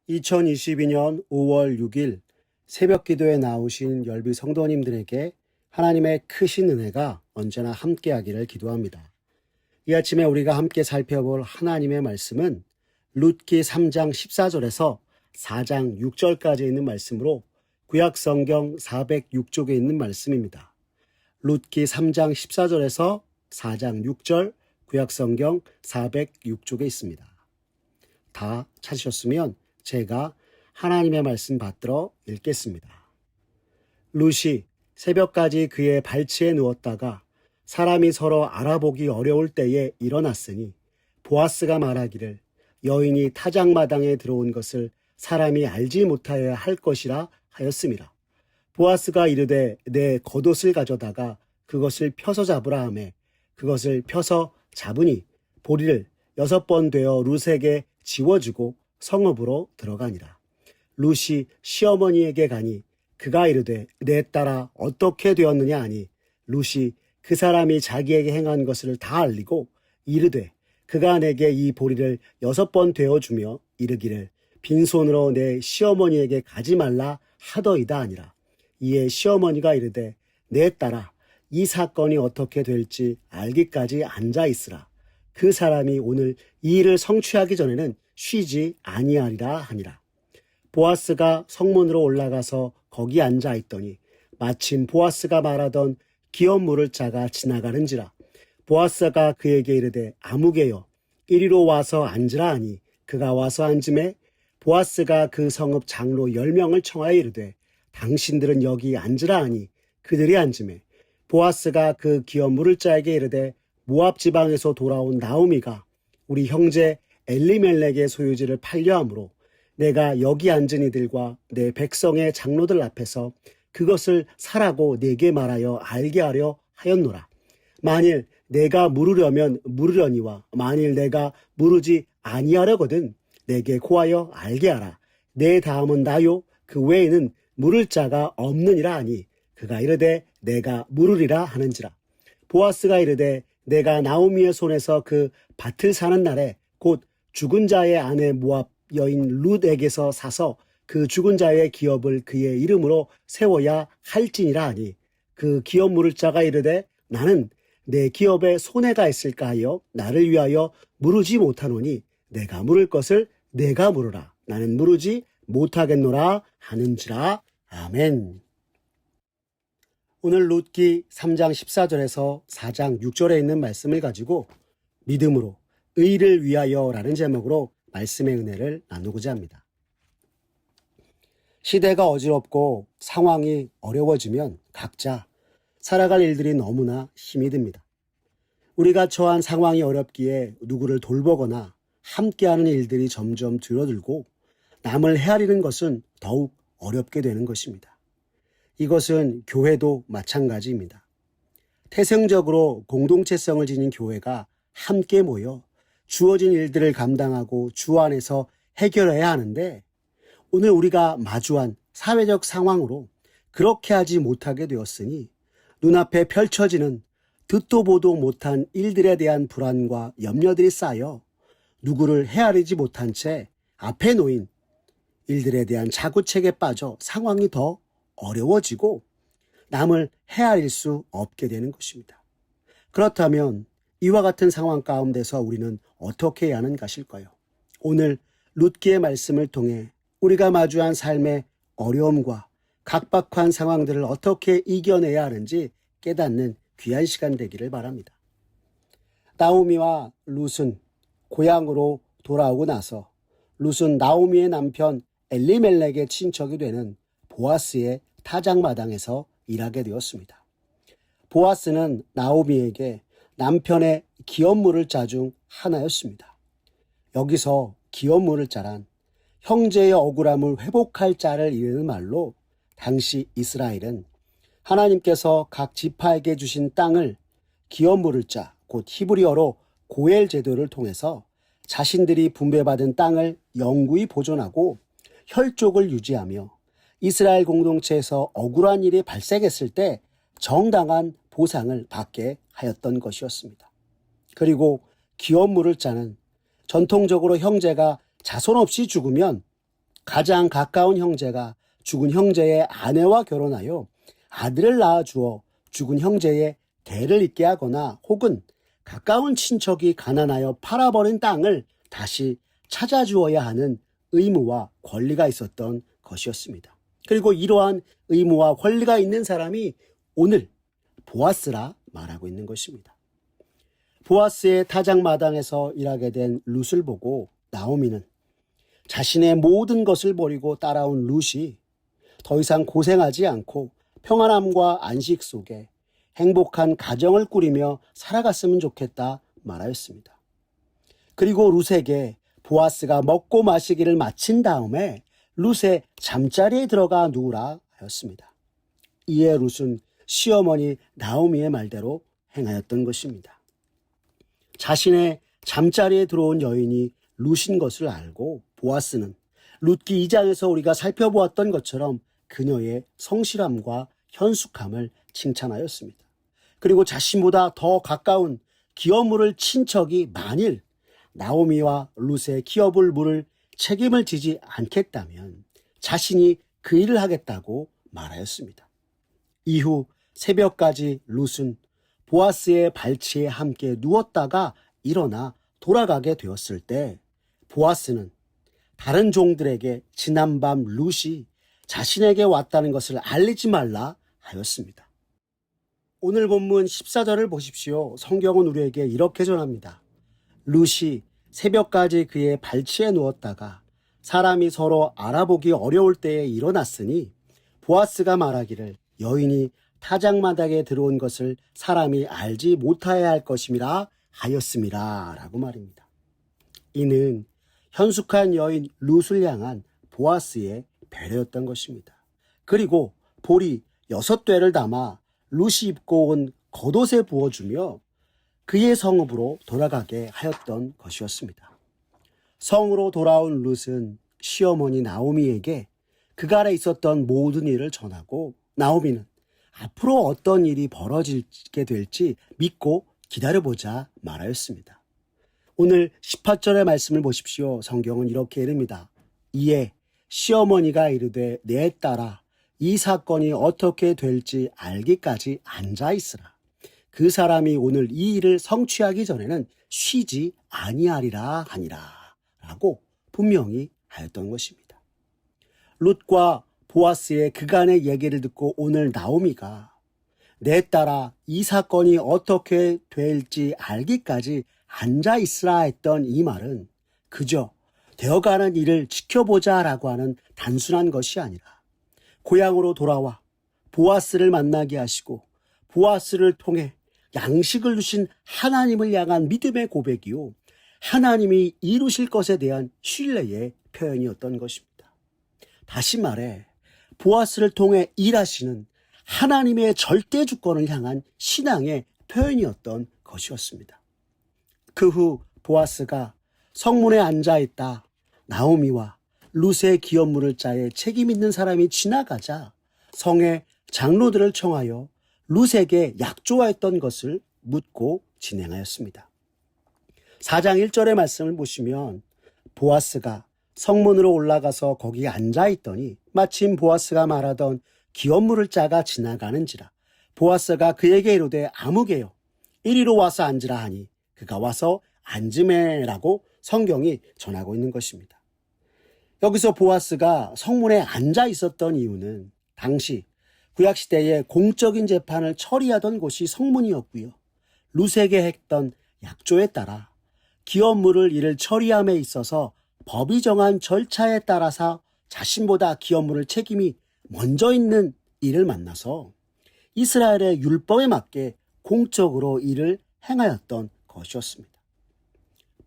2022년 5월 6일 새벽 기도에 나오신 열비 성도님들에게 하나님의 크신 은혜가 언제나 함께하기를 기도합니다. 이 아침에 우리가 함께 살펴볼 하나님의 말씀은 룻기 3장 14절에서 4장 6절까지 있는 말씀으로 구약성경 406쪽에 있는 말씀입니다. 룻기 3장 14절에서 4장 6절 구약성경 406쪽에 있습니다. 다 찾으셨으면 제가 하나님의 말씀 받들어 읽겠습니다. 룻이 새벽까지 그의 발치에 누웠다가 사람이 서로 알아보기 어려울 때에 일어났으니 보아스가 말하기를 여인이 타작마당에 들어온 것을 사람이 알지 못하여야 할 것이라 하였음이라. 보아스가 이르되 내 겉옷을 가져다가 그것을 펴서 잡으라 하매 그것을 펴서 잡으니 보리를 6번 되어 룻에게 지워주고 성읍으로 들어가니라. 룻이 시어머니에게 가니 그가 이르되 내 딸아 어떻게 되었느냐 하니 룻이 그 사람이 자기에게 행한 것을 다 알리고 이르되 그가 내게 이 보리를 6번 되어주며 이르기를 빈손으로 내 시어머니에게 가지 말라 하더이다 하니라. 이에 시어머니가 이르되 내 딸아 이 사건이 어떻게 될지 알기까지 앉아 있으라. 그 사람이 오늘 이 일을 성취하기 전에는 쉬지 아니하리라 하니라. 보아스가 성문으로 올라가서 거기 앉아 있더니 마침 보아스가 말하던 기업 물을 자가 지나가는지라. 보아스가 그에게 이르되 아무개여 이리로 와서 앉으라 하니 그가 와서 앉음에 보아스가 그 성읍 장로 10명을 청하여 이르되 당신들은 여기 앉으라 하니 그들이 앉음에 보아스가 그 기업 물을 자에게 이르되 모압 지방에서 돌아온 나오미가 우리 형제 엘리멜렉의 소유지를 팔려 함으로 내가 여기 앉은 이들과 내 백성의 장로들 앞에서 그것을 사라고 네게 말하여 알게 하려 하였노라. 만일 내가 물으려면 물으려니와 만일 내가 물으지 아니하려거든 내게 고하여 알게 하라. 내 다음은 나요 그 외에는 물을 자가 없느니라 하니 그가 이르되 내가 물으리라 하는지라. 보아스가 이르되 내가 나오미의 손에서 그 밭을 사는 날에 곧 죽은 자의 아내 모압 여인 룻에게서 사서 그 죽은 자의 기업을 그의 이름으로 세워야 할지니라 하니 그 기업 물을 자가 이르되 나는 내 기업에 손해가 있을까 하여 나를 위하여 물으지 못하노니 내가 물을 것을 내가 물으라. 나는 물으지 못하겠노라 하는지라. 아멘. 오늘 룻기 3장 14절에서 4장 6절에 있는 말씀을 가지고 믿음으로 의를 위하여라는 제목으로 말씀의 은혜를 나누고자 합니다. 시대가 어지럽고 상황이 어려워지면 각자 살아갈 일들이 너무나 힘이 듭니다. 우리가 처한 상황이 어렵기에 누구를 돌보거나 함께하는 일들이 점점 줄어들고 남을 헤아리는 것은 더욱 어렵게 되는 것입니다. 이것은 교회도 마찬가지입니다. 태생적으로 공동체성을 지닌 교회가 함께 모여 주어진 일들을 감당하고 주 안에서 해결해야 하는데 오늘 우리가 마주한 사회적 상황으로 그렇게 하지 못하게 되었으니 눈앞에 펼쳐지는 듣도 보도 못한 일들에 대한 불안과 염려들이 쌓여 누구를 헤아리지 못한 채 앞에 놓인 일들에 대한 자구책에 빠져 상황이 더 어려워지고 남을 헤아릴 수 없게 되는 것입니다. 그렇다면 이와 같은 상황 가운데서 우리는 어떻게 해야 하는 것일까요? 오늘 룻기의 말씀을 통해 우리가 마주한 삶의 어려움과 각박한 상황들을 어떻게 이겨내야 하는지 깨닫는 귀한 시간 되기를 바랍니다. 나오미와 룻은 고향으로 돌아오고 나서 룻은 나오미의 남편 엘리멜렉의 친척이 되는 보아스의 타작마당에서 일하게 되었습니다. 보아스는 나오미에게 남편의 기업물을 자 중 하나였습니다. 여기서 기업물을 자란 형제의 억울함을 회복할 자를 이르는 말로 당시 이스라엘은 하나님께서 각 지파에게 주신 땅을 기업물을 자, 곧 히브리어로 고엘 제도를 통해서 자신들이 분배받은 땅을 영구히 보존하고 혈족을 유지하며 이스라엘 공동체에서 억울한 일이 발생했을 때 정당한 보상을 받게 하였던 것이었습니다. 그리고 기업물을 짜는 전통적으로 형제가 자손 없이 죽으면 가장 가까운 형제가 죽은 형제의 아내와 결혼하여 아들을 낳아주어 죽은 형제의 대를 잇게 하거나 혹은 가까운 친척이 가난하여 팔아버린 땅을 다시 찾아주어야 하는 의무와 권리가 있었던 것이었습니다. 그리고 이러한 의무와 권리가 있는 사람이 오늘 보아스라 말하고 있는 것입니다. 보아스의 타작마당에서 일하게 된 룻을 보고 나오미는 자신의 모든 것을 버리고 따라온 룻이 더 이상 고생하지 않고 평안함과 안식 속에 행복한 가정을 꾸리며 살아갔으면 좋겠다 말하였습니다. 그리고 룻에게 보아스가 먹고 마시기를 마친 다음에 룻의 잠자리에 들어가 누우라 하였습니다. 이에 룻은 시어머니 나오미의 말대로 행하였던 것입니다. 자신의 잠자리에 들어온 여인이 룻인 것을 알고 보아스는 룻기 2장에서 우리가 살펴보았던 것처럼 그녀의 성실함과 현숙함을 칭찬하였습니다. 그리고 자신보다 더 가까운 기업 물을 친척이 만일 나오미와 룻의 기업을 물을 책임을 지지 않겠다면 자신이 그 일을 하겠다고 말하였습니다. 이후 새벽까지 룻은 보아스의 발치에 함께 누웠다가 일어나 돌아가게 되었을 때 보아스는 다른 종들에게 지난밤 룻이 자신에게 왔다는 것을 알리지 말라 하였습니다. 오늘 본문 14절을 보십시오. 성경은 우리에게 이렇게 전합니다. 룻이 새벽까지 그의 발치에 누웠다가 사람이 서로 알아보기 어려울 때에 일어났으니 보아스가 말하기를 여인이 타작마당에 들어온 것을 사람이 알지 못하여야 할 것임이라 하였음이라 라고 말입니다. 이는 현숙한 여인 룻을 향한 보아스의 배려였던 것입니다. 그리고 보리 6되를 담아 룻이 입고 온 겉옷에 부어주며 그의 성읍으로 돌아가게 하였던 것이었습니다. 성으로 돌아온 룻은 시어머니 나오미에게 그간에 있었던 모든 일을 전하고 나오미는 앞으로 어떤 일이 벌어지게 될지 믿고 기다려보자 말하였습니다. 오늘 18절의 말씀을 보십시오. 성경은 이렇게 이릅니다. 이에 시어머니가 이르되 내 딸아 이 사건이 어떻게 될지 알기까지 앉아있으라. 그 사람이 오늘 이 일을 성취하기 전에는 쉬지 아니하리라 하니라 라고 분명히 하였던 것입니다. 룻과 보아스의 그간의 얘기를 듣고 오늘 나오미가 내 딸아 이 사건이 어떻게 될지 알기까지 앉아있으라 했던 이 말은 그저 되어가는 일을 지켜보자라고 하는 단순한 것이 아니라 고향으로 돌아와 보아스를 만나게 하시고 보아스를 통해 양식을 주신 하나님을 향한 믿음의 고백이요 하나님이 이루실 것에 대한 신뢰의 표현이었던 것입니다. 다시 말해 보아스를 통해 일하시는 하나님의 절대 주권을 향한 신앙의 표현이었던 것이었습니다. 그 후 보아스가 성문에 앉아있다 나오미와 룻의 기업 물을 자에 책임 있는 사람이 지나가자 성의 장로들을 청하여 룻에게 약조하였던 것을 묻고 진행하였습니다. 4장 1절의 말씀을 보시면 보아스가 성문으로 올라가서 거기 앉아있더니 마침 보아스가 말하던 기업 물을 자가 지나가는지라 보아스가 그에게 이르되 아무개요 이리로 와서 앉으라 하니 그가 와서 앉으매라고 성경이 전하고 있는 것입니다. 여기서 보아스가 성문에 앉아 있었던 이유는 당시 구약시대의 공적인 재판을 처리하던 곳이 성문이었고요. 룻에게 했던 약조에 따라 기업 물을 일을 처리함에 있어서 법이 정한 절차에 따라서 자신보다 기업 물을 책임이 먼저 있는 일을 만나서 이스라엘의 율법에 맞게 공적으로 일을 행하였던 것이었습니다.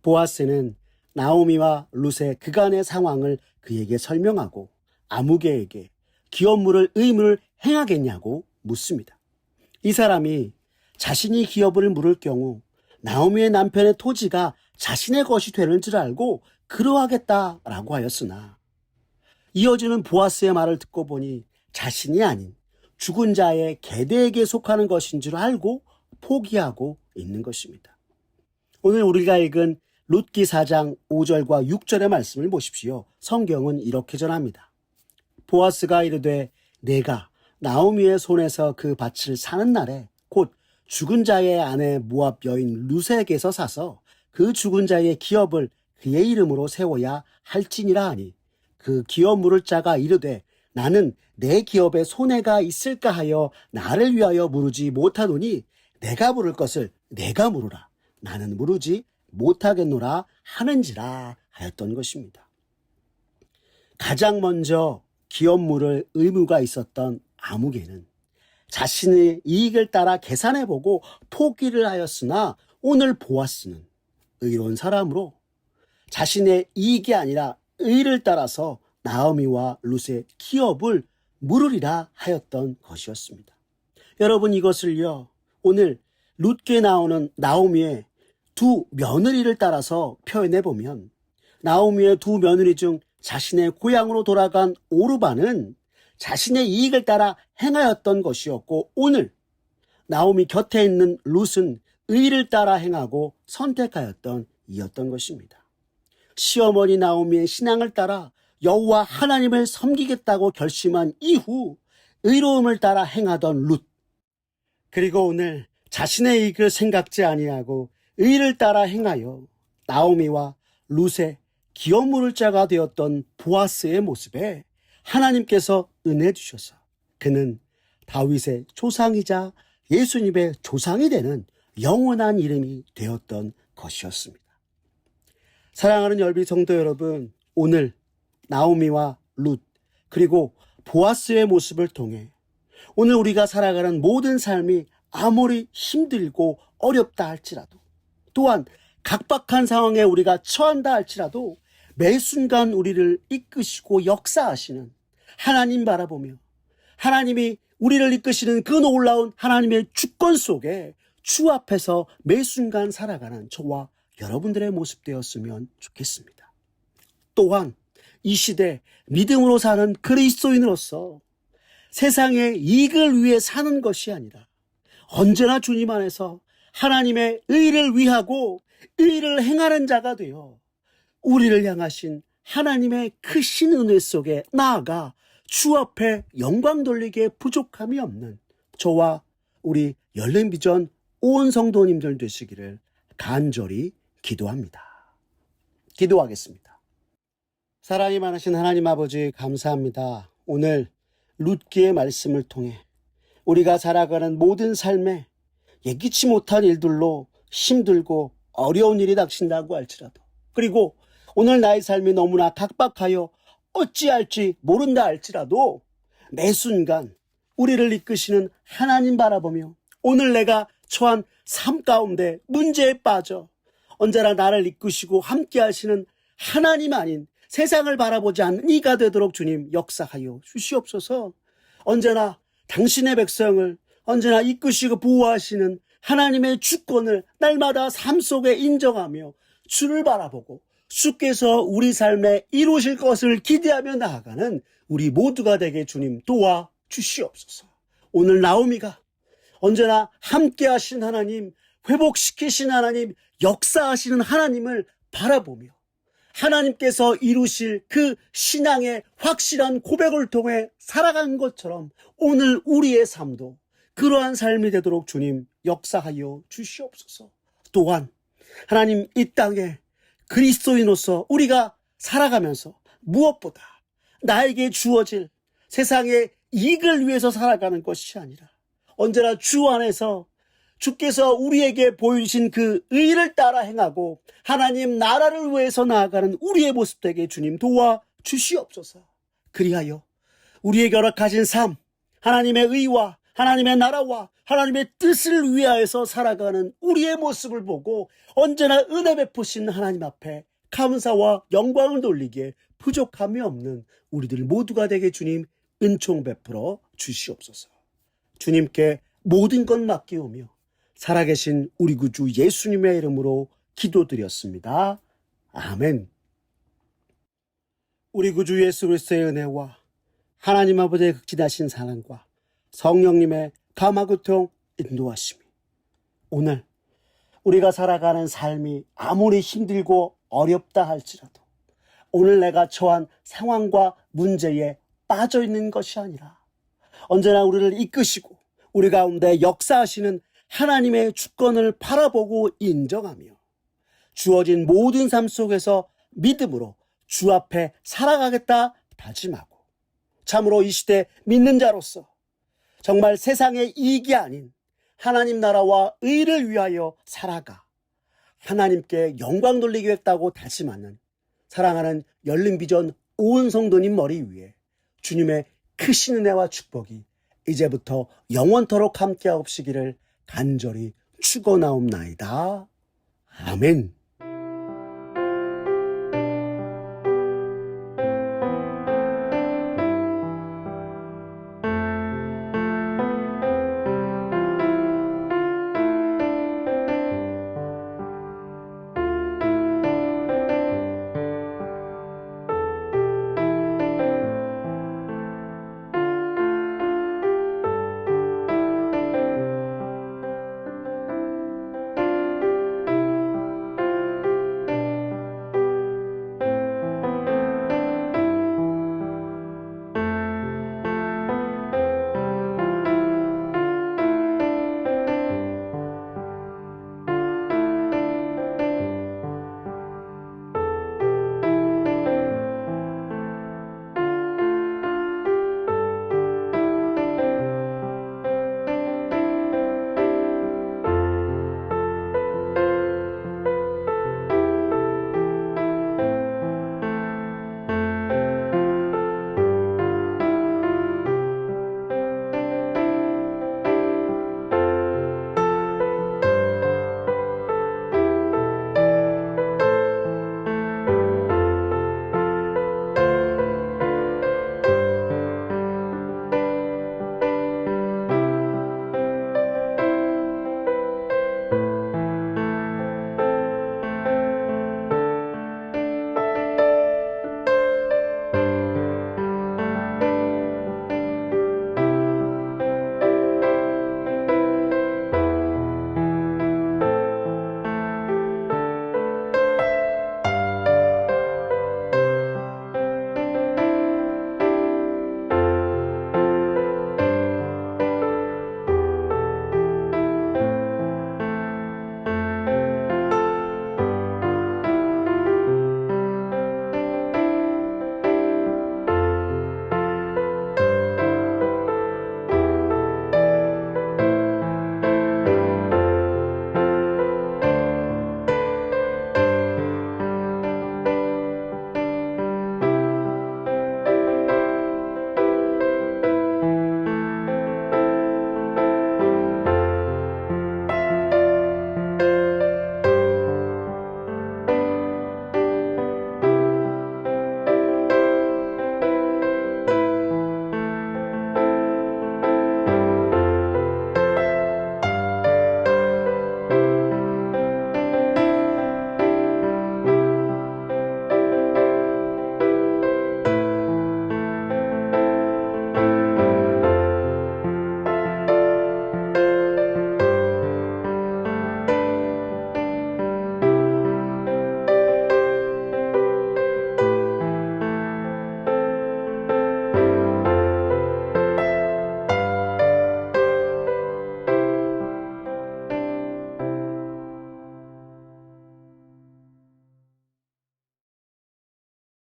보아스는 나오미와 룻의 그간의 상황을 그에게 설명하고 아무개에게 기업 물을 의무를 행하겠냐고 묻습니다. 이 사람이 자신이 기업을 물을 경우 나오미의 남편의 토지가 자신의 것이 되는 줄 알고 그러하겠다라고 하였으나 이어지는 보아스의 말을 듣고 보니 자신이 아닌 죽은 자의 계대에게 속하는 것인 줄 알고 포기하고 있는 것입니다. 오늘 우리가 읽은 룻기 4장 5절과 6절의 말씀을 보십시오. 성경은 이렇게 전합니다. 보아스가 이르되 내가 나오미의 손에서 그 밭을 사는 날에 곧 죽은 자의 아내 모압 여인 룻에게서 사서 그 죽은 자의 기업을 그의 이름으로 세워야 할지니라 하니 그 기업 물을 자가 이르되 나는 내 기업에 손해가 있을까 하여 나를 위하여 물으지 못하노니 내가 물을 것을 내가 물으라 나는 물으지 못하겠노라 하는지라 하였던 것입니다. 가장 먼저 기업 물을 의무가 있었던 아무개는 자신의 이익을 따라 계산해보고 포기를 하였으나 오늘 보아스는 의로운 사람으로 자신의 이익이 아니라 의를 따라서 나오미와 룻의 기업을 물으리라 하였던 것이었습니다. 여러분 이것을요 오늘 룻기에 나오는 나오미의 두 며느리를 따라서 표현해 보면 나오미의 두 며느리 중 자신의 고향으로 돌아간 오르바는 자신의 이익을 따라 행하였던 것이었고 오늘 나오미 곁에 있는 룻은 의를 따라 행하고 선택하였던 이였던 것입니다. 시어머니 나오미의 신앙을 따라 여호와 하나님을 섬기겠다고 결심한 이후 의로움을 따라 행하던 룻, 그리고 오늘 자신의 이익을 생각지 아니하고 의를 따라 행하여 나오미와 룻의 기업 물을 자가 되었던 보아스의 모습에 하나님께서 은혜 주셔서 그는 다윗의 조상이자 예수님의 조상이 되는 영원한 이름이 되었던 것이었습니다. 사랑하는 열비 성도 여러분, 오늘 나오미와 룻 그리고 보아스의 모습을 통해 오늘 우리가 살아가는 모든 삶이 아무리 힘들고 어렵다 할지라도 또한 각박한 상황에 우리가 처한다 할지라도 매 순간 우리를 이끄시고 역사하시는 하나님 바라보며 하나님이 우리를 이끄시는 그 놀라운 하나님의 주권 속에 주 앞에서 매 순간 살아가는 저와 여러분들의 모습 되었으면 좋겠습니다. 또한 이 시대 믿음으로 사는 그리스도인으로서 세상의 이익을 위해 사는 것이 아니라 언제나 주님 안에서 하나님의 의를 위하고 의를 행하는 자가 되어 우리를 향하신 하나님의 크신 은혜 속에 나아가 주 앞에 영광 돌리기에 부족함이 없는 저와 우리 열린비전 온 성도님들 되시기를 간절히 기도합니다. 기도하겠습니다. 사랑이 많으신 하나님 아버지 감사합니다. 오늘 룻기의 말씀을 통해 우리가 살아가는 모든 삶에 예기치 못한 일들로 힘들고 어려운 일이 닥친다고 할지라도 그리고 오늘 나의 삶이 너무나 각박하여 어찌할지 모른다 할지라도 매 순간 우리를 이끄시는 하나님 바라보며 오늘 내가 처한 삶 가운데 문제에 빠져 언제나 나를 이끄시고 함께 하시는 하나님 아닌 세상을 바라보지 않는 이가 되도록 주님 역사하여 주시옵소서. 언제나 당신의 백성을 언제나 이끄시고 보호하시는 하나님의 주권을 날마다 삶 속에 인정하며 주를 바라보고 주께서 우리 삶에 이루실 것을 기대하며 나아가는 우리 모두가 되게 주님 도와 주시옵소서. 오늘 나오미가 언제나 함께 하신 하나님, 회복시키신 하나님, 역사하시는 하나님을 바라보며 하나님께서 이루실 그 신앙의 확실한 고백을 통해 살아간 것처럼 오늘 우리의 삶도 그러한 삶이 되도록 주님 역사하여 주시옵소서. 또한 하나님 이 땅에 그리스도인으로서 우리가 살아가면서 무엇보다 나에게 주어질 세상의 이익을 위해서 살아가는 것이 아니라 언제나 주 안에서 주께서 우리에게 보여주신 그 의를 따라 행하고 하나님 나라를 위해서 나아가는 우리의 모습 되게 주님 도와 주시옵소서. 그리하여 우리에게 허락하신 삶, 하나님의 의와 하나님의 나라와 하나님의 뜻을 위하여서 살아가는 우리의 모습을 보고 언제나 은혜 베푸신 하나님 앞에 감사와 영광을 돌리기에 부족함이 없는 우리들 모두가 되게 주님 은총 베풀어 주시옵소서. 주님께 모든 것 맡기오며 살아계신 우리 구주 예수님의 이름으로 기도드렸습니다. 아멘. 우리 구주 예수 그리스도의 은혜와 하나님 아버지의 극진하신 사랑과 성령님의 감화교통 인도하심이 오늘 우리가 살아가는 삶이 아무리 힘들고 어렵다 할지라도 오늘 내가 처한 상황과 문제에 빠져 있는 것이 아니라 언제나 우리를 이끄시고 우리 가운데 역사하시는 하나님의 주권을 바라보고 인정하며 주어진 모든 삶 속에서 믿음으로 주 앞에 살아가겠다 다짐하고 참으로 이 시대 믿는 자로서 정말 세상의 이익이 아닌 하나님 나라와 의를 위하여 살아가 하나님께 영광 돌리겠다고 다짐하는 사랑하는 열린비전 온 성도님 머리 위에 주님의 크신 은혜와 축복이 이제부터 영원토록 함께하옵시기를 간절히 축원하옵나이다. 아멘.